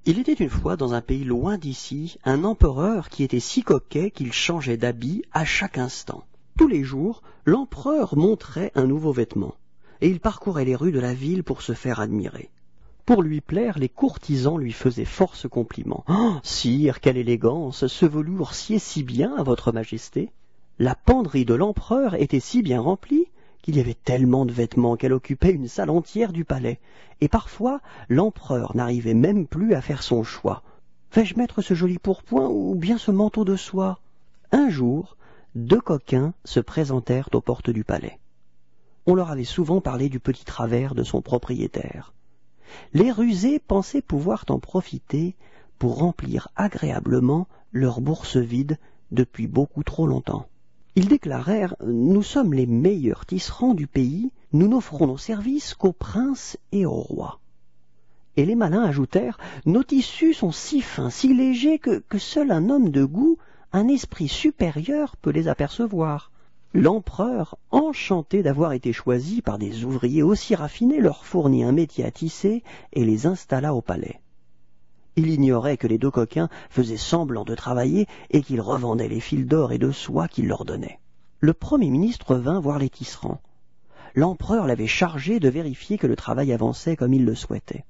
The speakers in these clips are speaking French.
Il était une fois dans un pays loin d'ici un empereur qui était si coquet qu'il changeait d'habit à chaque instant. Tous les jours, l'empereur montrait un nouveau vêtement, et il parcourait les rues de la ville pour se faire admirer. Pour lui plaire, les courtisans lui faisaient force compliments. « Oh, sire, quelle élégance! Ce velours sied si bien à votre majesté !» La penderie de l'empereur était si bien remplie qu'il y avait tellement de vêtements qu'elle occupait une salle entière du palais, et parfois l'empereur n'arrivait même plus à faire son choix. Vais-je mettre ce joli pourpoint ou bien ce manteau de soie? Un jour, deux coquins se présentèrent aux portes du palais. On leur avait souvent parlé du petit travers de son propriétaire. Les rusés pensaient pouvoir en profiter pour remplir agréablement leur bourse vide depuis beaucoup trop longtemps. Ils déclarèrent « Nous sommes les meilleurs tisserands du pays, nous n'offrons nos services qu'aux princes et aux rois. » Et les malins ajoutèrent « Nos tissus sont si fins, si légers que seul un homme de goût, un esprit supérieur peut les apercevoir. » L'empereur, enchanté d'avoir été choisi par des ouvriers aussi raffinés, leur fournit un métier à tisser et les installa au palais. Il ignorait que les deux coquins faisaient semblant de travailler et qu'ils revendaient les fils d'or et de soie qu'il leur donnait. Le Premier ministre vint voir les tisserands. L'empereur l'avait chargé de vérifier que le travail avançait comme il le souhaitait.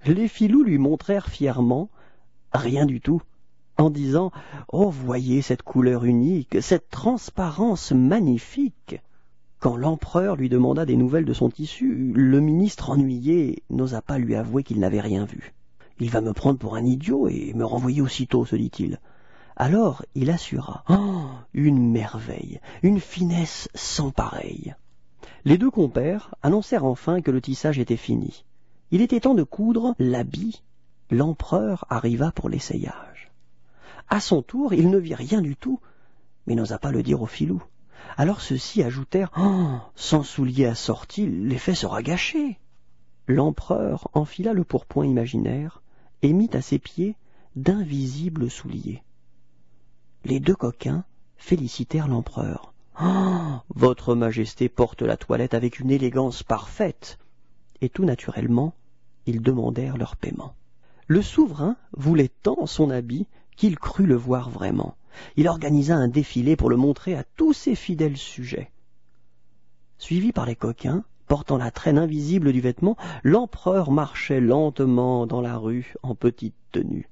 Les filous lui montrèrent fièrement rien du tout, en disant « Oh, voyez cette couleur unique, cette transparence magnifique !» Quand l'empereur lui demanda des nouvelles de son tissu, le ministre ennuyé n'osa pas lui avouer qu'il n'avait rien vu. « Il va me prendre pour un idiot et me renvoyer aussitôt, se dit-il. » Alors il assura « Oh, une merveille, une finesse sans pareille !» Les deux compères annoncèrent enfin que le tissage était fini. Il était temps de coudre l'habit. L'empereur arriva pour l'essayage. À son tour, il ne vit rien du tout, mais n'osa pas le dire aux filous. Alors ceux-ci ajoutèrent « Oh, sans souliers assortis, l'effet sera gâché !» L'empereur enfila le pourpoint imaginaire et mit à ses pieds d'invisibles souliers. Les deux coquins félicitèrent l'empereur. « Oh, votre majesté porte la toilette avec une élégance parfaite !» Et tout naturellement, ils demandèrent leur paiement. Le souverain voulait tant son habit qu'il crut le voir vraiment. Il organisa un défilé pour le montrer à tous ses fidèles sujets. Suivi par les coquins, portant la traîne invisible du vêtement, l'empereur marchait lentement dans la rue en petite tenue.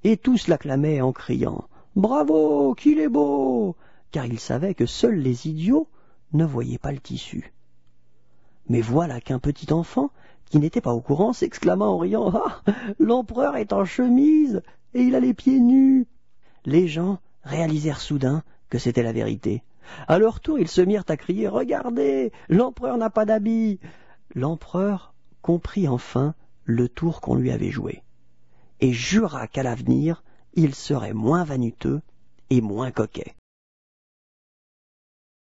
Et tous l'acclamaient en criant « Bravo, qu'il est beau !» car ils savaient que seuls les idiots ne voyaient pas le tissu. Mais voilà qu'un petit enfant, qui n'était pas au courant, s'exclama en riant « Ah, l'empereur est en chemise et il a les pieds nus !» Les gens réalisèrent soudain que c'était la vérité. À leur tour, ils se mirent à crier « Regardez, l'empereur n'a pas d'habit !» L'empereur comprit enfin le tour qu'on lui avait joué, et jura qu'à l'avenir, il serait moins vaniteux et moins coquet.